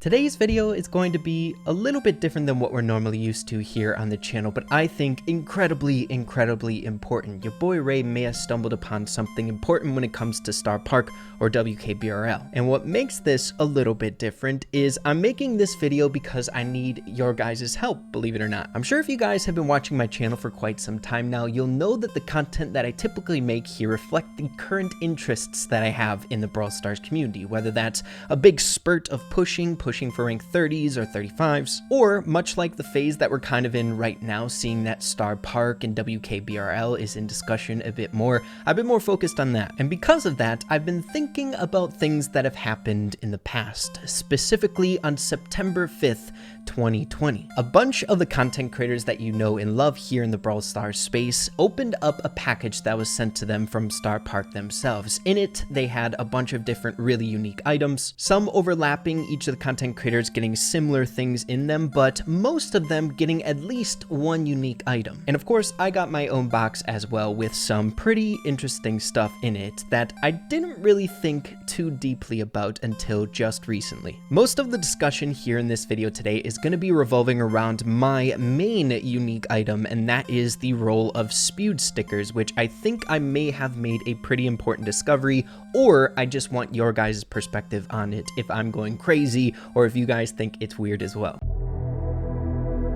Today's video is going to be a little bit different than what we're normally used to here on the channel, but I think incredibly important. Your boy Ray may have stumbled upon something important when it comes to Starr Park or WKBRL. And what makes this a little bit different is I'm making this video because I need your guys' help, believe it or not. I'm sure if you guys have been watching my channel for quite some time now, you'll know that the content that I typically make here reflect the current interests that I have in the Brawl Stars community, whether that's a big spurt of pushing for rank 30s or 35s, or much like the phase that we're kind of in right now, seeing that Starr Park and WKBRL is in discussion a bit more, I've been more focused on that. And because of that, I've been thinking about things that have happened in the past, specifically on September 5th, 2020. A bunch of the content creators that you know and love here in the Brawl Stars space opened up a package that was sent to them from Starr Park themselves. In it, they had a bunch of different really unique items, some overlapping, each of the content creators getting similar things in them, but most of them getting at least one unique item. And of course, I got my own box as well with some pretty interesting stuff in it that I didn't really think too deeply about until just recently. Most of the discussion here in this video today is going to be revolving around my main unique item, and that is the roll of Spude stickers, which I think I may have made a pretty important discovery, or I just want your guys' perspective on it if I'm going crazy or if you guys think it's weird as well.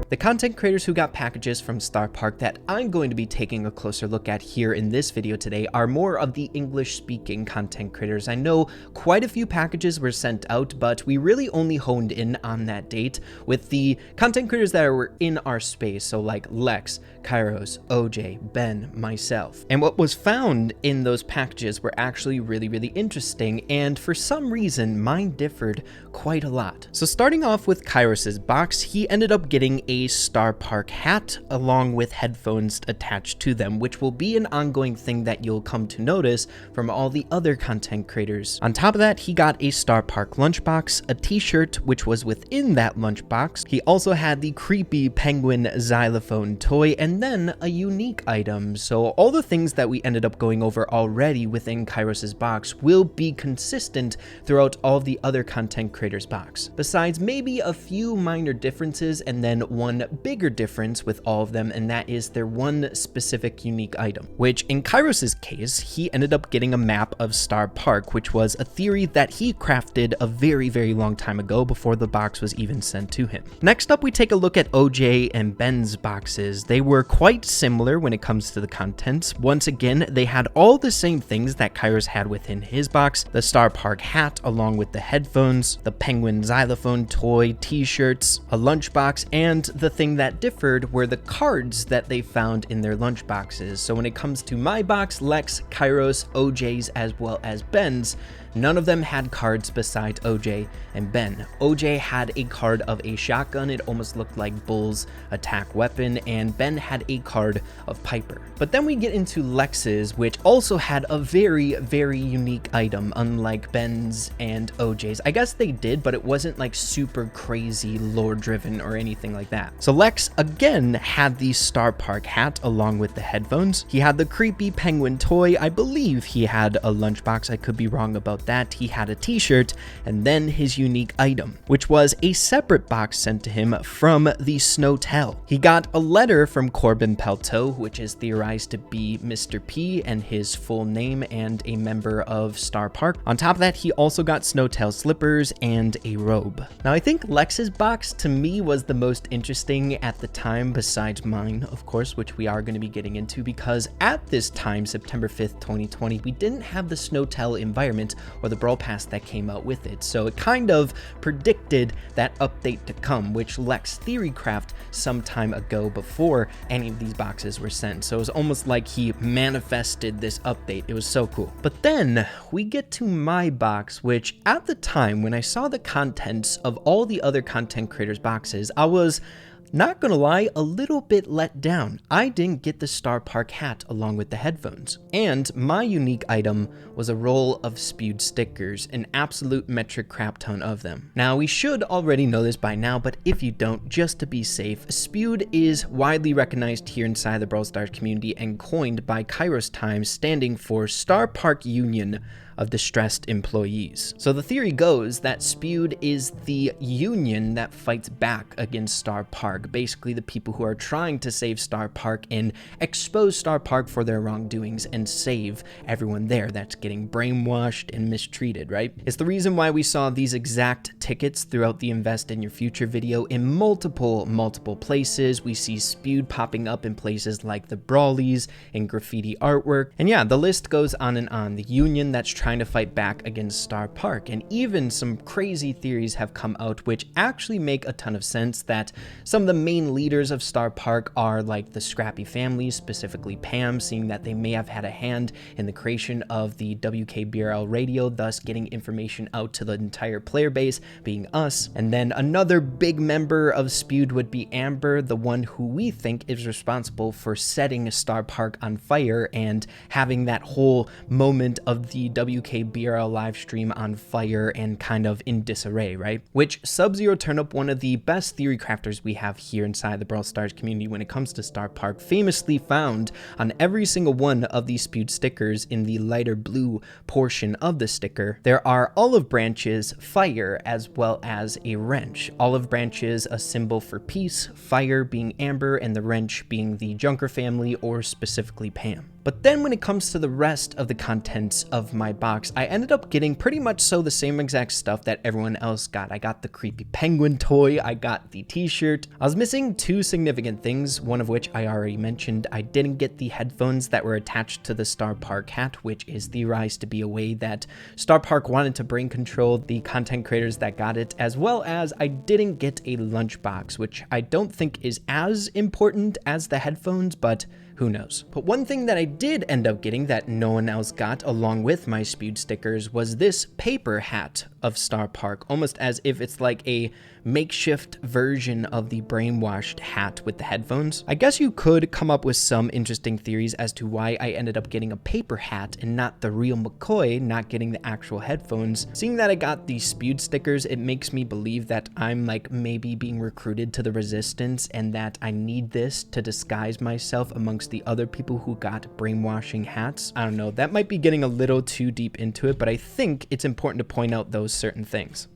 The content creators who got packages from Starr Park that I'm going to be taking a closer look at here in this video today are more of the English-speaking content creators. I know quite a few packages were sent out, but we really only honed in on that date with the content creators that were in our space, so like Lex, Kairos, OJ, Ben, myself. And what was found in those packages were actually really interesting, and for some reason, mine differed quite a lot. So starting off with Kairos's box, he ended up getting a Starr Park hat along with headphones attached to them, which will be an ongoing thing that you'll come to notice from all the other content creators. On top of that, he got a Starr Park lunchbox, a t-shirt which was within that lunchbox. He also had the creepy penguin xylophone toy, and then a unique item. So all the things that we ended up going over already within Kairos's box will be consistent throughout all the other content creators' box, besides maybe a few minor differences and then one bigger difference with all of them, and that is their one specific unique item, which in Kairos's case, he ended up getting a map of Starr Park, which was a theory that he crafted a very long time ago before the box was even sent to him. Next up, we take a look at OJ and Ben's boxes. They were quite similar when it comes to the contents. Once again, they had all the same things that Kairos had within his box: the Starr Park hat along with the headphones, the penguin xylophone toy, t-shirts, a lunchbox, and the thing that differed were the cards that they found in their lunchboxes. So when it comes to my box, Lex, Kairos, OJ's, as well as Ben's, none of them had cards besides OJ and Ben. OJ had a card of a shotgun, it almost looked like Bull's attack weapon, and Ben had a card of Piper. But then we get into Lex's, which also had a very unique item, unlike Ben's and OJ's. I guess they did, but it wasn't like super crazy lore driven or anything like that. So Lex again had the Starr Park hat along with the headphones. He had the creepy penguin toy. I believe he had a lunchbox, I could be wrong about that. He had a t-shirt, and then his unique item, which was a separate box sent to him from the Snowtel. He got a letter from Corbin Pelto, which is theorized to be Mr. P and his full name, and a member of Starr Park. On top of that, he also got Snowtel slippers and a robe. Now, I think Lex's box to me was the most interesting at the time, besides mine, of course, which we are going to be getting into, because at this time, September 5th, 2020, we didn't have the Snowtel environment or the Brawl Pass that came out with it, so it kind of predicted that update to come, which Lex theorycraft some time ago before any of these boxes were sent. So it was almost like he manifested this update. It was so cool. But then we get to my box, which at the time when I saw the contents of all the other content creators' boxes, I was, not gonna lie, a little bit let down. I didn't get the Starr Park hat along with the headphones. And my unique item was a roll of Spude stickers, an absolute metric crap ton of them. Now, we should already know this by now, but if you don't, just to be safe, Spude is widely recognized here inside the Brawl Stars community and coined by Kairos Times, standing for Starr Park Union of distressed employees. So the theory goes that Spude is the union that fights back against Starr Park, basically the people who are trying to save Starr Park and expose Starr Park for their wrongdoings and save everyone there that's getting brainwashed and mistreated, right? It's the reason why we saw these exact tickets throughout the Invest in Your Future video in multiple places. We see Spude popping up in places like the Brawlies and graffiti artwork. And yeah, the list goes on and on. The union that's trying to fight back against Starr Park. And even some crazy theories have come out which actually make a ton of sense, that some of the main leaders of Starr Park are like the Scrappy family, specifically Pam, seeing that they may have had a hand in the creation of the WKBRL radio, thus getting information out to the entire player base, being us. And then another big member of Spude would be Amber, the one who we think is responsible for setting Starr Park on fire and having that whole moment of the WKBRL live stream on fire and kind of in disarray, right? Which Sub-Zero Turnip, one of the best theory crafters we have here inside the Brawl Stars community when it comes to Starr Park, famously found on every single one of these Spude stickers in the lighter blue portion of the sticker, there are olive branches, fire, as well as a wrench. Olive branches, a symbol for peace, fire being Amber, and the wrench being the Junker family, or specifically Pam. But then when it comes to the rest of the contents of my box, I ended up getting pretty much so the same exact stuff that everyone else got. I got the creepy penguin toy, I got the t-shirt. I was missing two significant things, one of which I already mentioned. I didn't get the headphones that were attached to the Starr Park hat, which is theorized to be a way that Starr Park wanted to brain control the content creators that got it, as well as I didn't get a lunchbox, which I don't think is as important as the headphones, but who knows? But one thing that I did end up getting that no one else got along with my Spude stickers was this paper hat of Starr Park, almost as if it's like a makeshift version of the brainwashed hat with the headphones. I guess you could come up with some interesting theories as to why I ended up getting a paper hat and not the real McCoy, not getting the actual headphones. Seeing that I got these Spude stickers, it makes me believe that I'm like maybe being recruited to the resistance and that I need this to disguise myself amongst the other people who got brainwashing hats. I don't know, that might be getting a little too deep into it, but I think it's important to point out those certain things.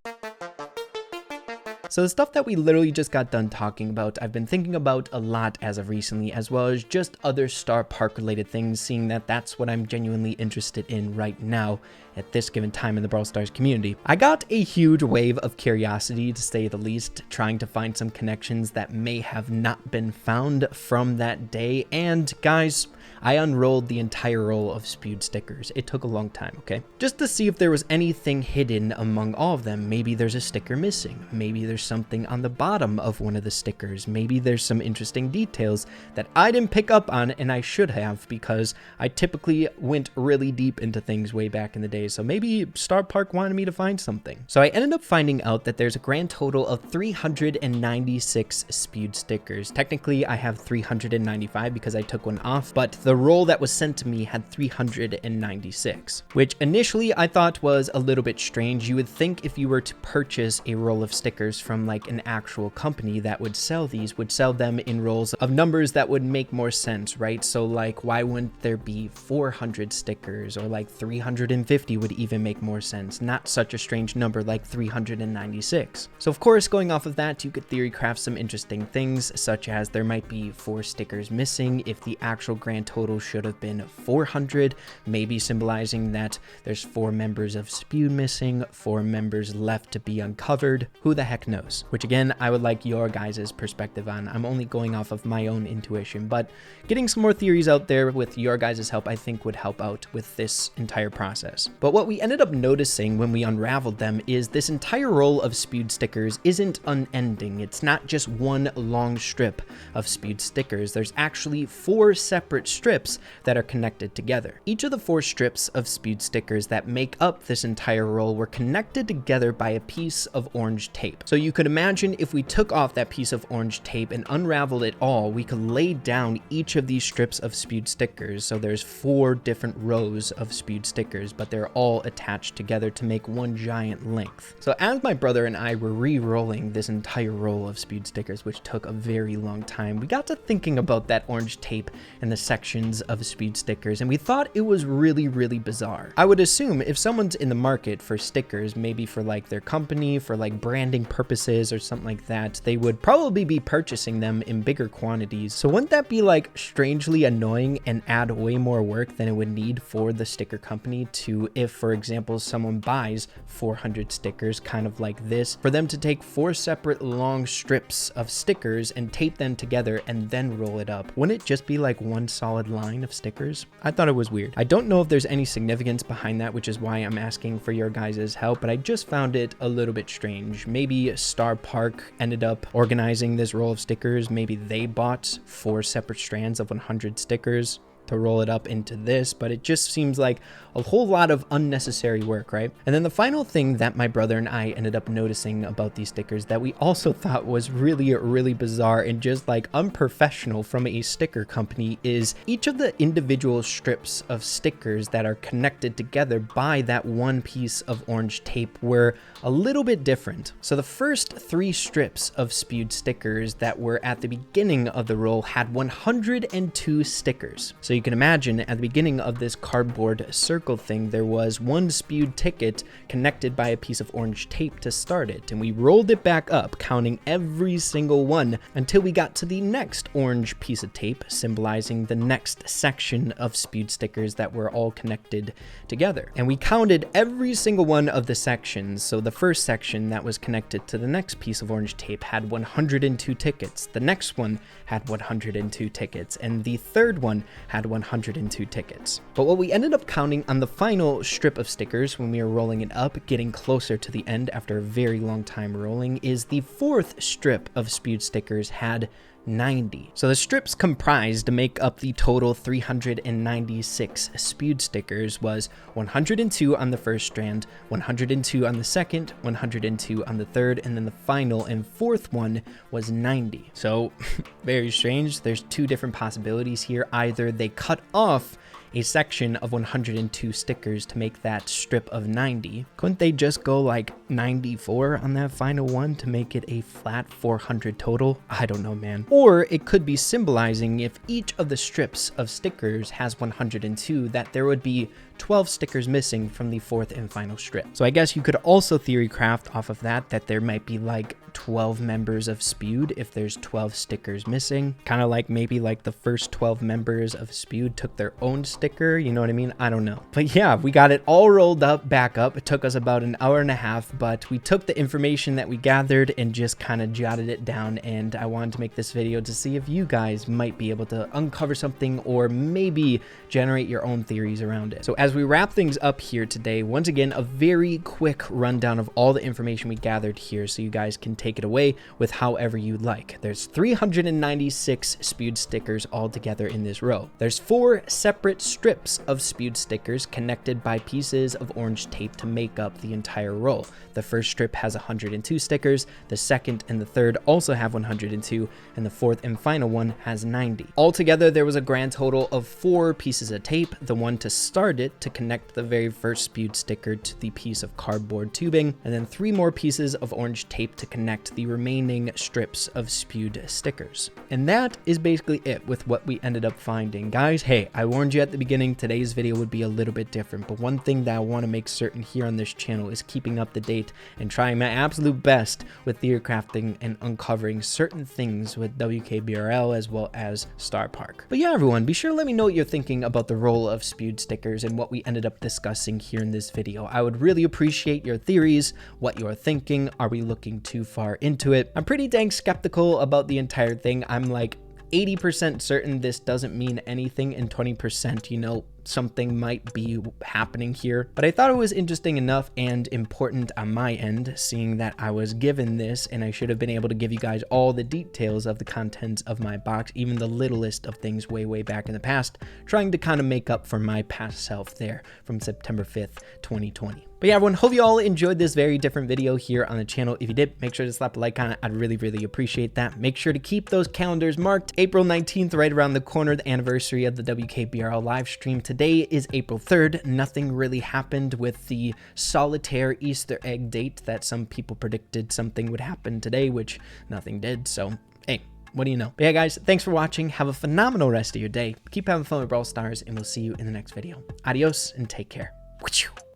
So the stuff that we literally just got done talking about, I've been thinking about a lot as of recently, as well as just other Starr Park related things, seeing that that's what I'm genuinely interested in right now at this given time in the Brawl Stars community. I got a huge wave of curiosity, to say the least, trying to find some connections that may have not been found from that day, and guys, I unrolled the entire roll of Spude stickers. It took a long time, okay? Just to see if there was anything hidden among all of them. Maybe there's a sticker missing. Maybe there's something on the bottom of one of the stickers. Maybe there's some interesting details that I didn't pick up on and I should have, because I typically went really deep into things way back in the day. So maybe Starr Park wanted me to find something. So I ended up finding out that there's a grand total of 396 Spude stickers. Technically, I have 395 because I took one off, but the roll that was sent to me had 396, which initially I thought was a little bit strange. You would think if you were to purchase a roll of stickers from like an actual company that would sell these, would sell them in rolls of numbers that would make more sense, right? So like, why wouldn't there be 400 stickers, or like 350 would even make more sense? Not such a strange number like 396. So of course, going off of that, you could theory craft some interesting things, such as there might be 4 stickers missing if the actual grand total should have been 400, maybe symbolizing that there's 4 members of Spude missing, 4 members left to be uncovered. Who the heck knows? Which again, I would like your guys' perspective on. I'm only going off of my own intuition, but getting some more theories out there with your guys' help, I think would help out with this entire process. But what we ended up noticing when we unraveled them is this entire roll of Spude stickers isn't unending. It's not just one long strip of Spude stickers. There's actually 4 separate strips that are connected together. Each of the 4 strips of Spude stickers that make up this entire roll were connected together by a piece of orange tape. So you could imagine if we took off that piece of orange tape and unraveled it all, we could lay down each of these strips of Spude stickers. So there's 4 different rows of Spude stickers, but they're all attached together to make one giant length. So as my brother and I were re-rolling this entire roll of Spude stickers, which took a very long time, we got to thinking about that orange tape and the section sections of Spude stickers, and we thought it was really, really bizarre. I would assume if someone's in the market for stickers, maybe for like their company, for like branding purposes or something like that, they would probably be purchasing them in bigger quantities. So wouldn't that be like strangely annoying and add way more work than it would need for the sticker company to, if for example, someone buys 400 stickers, kind of like this, for them to take 4 separate long strips of stickers and tape them together and then roll it up? Wouldn't it just be like one solid line of stickers? I thought it was weird. I don't know if there's any significance behind that, which is why I'm asking for your guys' help, but I just found it a little bit strange. Maybe Starr Park ended up organizing this roll of stickers. Maybe they bought 4 separate strands of 100 stickers to roll it up into this, but it just seems like a whole lot of unnecessary work, right? And then the final thing that my brother and I ended up noticing about these stickers that we also thought was really, really bizarre and just like unprofessional from a sticker company is each of the individual strips of stickers that are connected together by that one piece of orange tape were a little bit different. So the first 3 strips of Spude stickers that were at the beginning of the roll had 102 stickers. So you can imagine at the beginning of this cardboard circle thing, there was 1 Spude ticket connected by a piece of orange tape to start it, and we rolled it back up, counting every single one until we got to the next orange piece of tape, symbolizing the next section of Spude stickers that were all connected together. And we counted every single one of the sections. So the first section that was connected to the next piece of orange tape had 102 tickets. The next one had 102 tickets, and the third one had 102 tickets. But what we ended up counting on the final strip of stickers when we were rolling it up, getting closer to the end after a very long time rolling, is the 4th strip of Spude stickers had 90. So the strips comprised to make up the total 396 Spude stickers was 102 on the first strand, 102 on the second, 102 on the third, and then the final and 4th one was 90. So very strange. There's 2 different possibilities here. Either they cut off a section of 102 stickers to make that strip of 90. Couldn't they just go like 94 on that final one to make it a flat 400 total? I don't know, man. Or it could be symbolizing if each of the strips of stickers has 102, that there would be 12 stickers missing from the 4th and final strip. So I guess you could also theory craft off of that there might be like 12 members of Spude if there's 12 stickers missing. Kind of like maybe like the first 12 members of Spude took their own sticker, you know what I mean? I don't know. But yeah, we got it all rolled up back up. It took us about an hour and a half, but we took the information that we gathered and just kind of jotted it down, and I wanted to make this video to see if you guys might be able to uncover something or maybe generate your own theories around it. So as we wrap things up here today, once again, a very quick rundown of all the information we gathered here so you guys can take it away with however you like. There's 396 Spude stickers all together in this row. There's 4 separate strips of Spude stickers connected by pieces of orange tape to make up the entire roll. The first strip has 102 stickers, the second and the third also have 102, and the 4th and final one has 90. Altogether, there was a grand total of 4 pieces of tape, the one to start it to connect the very first Spude sticker to the piece of cardboard tubing, and then 3 more pieces of orange tape to connect the remaining strips of Spude stickers. And that is basically it with what we ended up finding. Guys, hey, I warned you at the beginning, today's video would be a little bit different, but one thing that I want to make certain here on this channel is keeping up to date and trying my absolute best with theory crafting and uncovering certain things with WKBRL as well as Starr Park. But yeah, everyone, be sure to let me know what you're thinking about the roll of Spude stickers and what we ended up discussing here in this video. I would really appreciate your theories, what you're thinking. Are we looking too far into it? I'm pretty dang skeptical about the entire thing. I'm like 80% certain this doesn't mean anything, and 20%, you know, something might be happening here. But I thought it was interesting enough and important on my end, seeing that I was given this and I should have been able to give you guys all the details of the contents of my box, even the littlest of things way back in the past, trying to kind of make up for my past self there from September 5th, 2020. But yeah, everyone, hope you all enjoyed this very different video here on the channel. If you did, make sure to slap a like on it. I'd really appreciate that. Make sure to keep those calendars marked. April 19th, right around the corner, the anniversary of the WKBRL live stream. Today is April 3rd. Nothing really happened with the solitaire Easter egg date that some people predicted something would happen today, which nothing did. So, hey, What do you know? But yeah, guys, thanks for watching. Have a phenomenal rest of your day. Keep having fun with Brawl Stars, and we'll see you in the next video. Adios, and take care.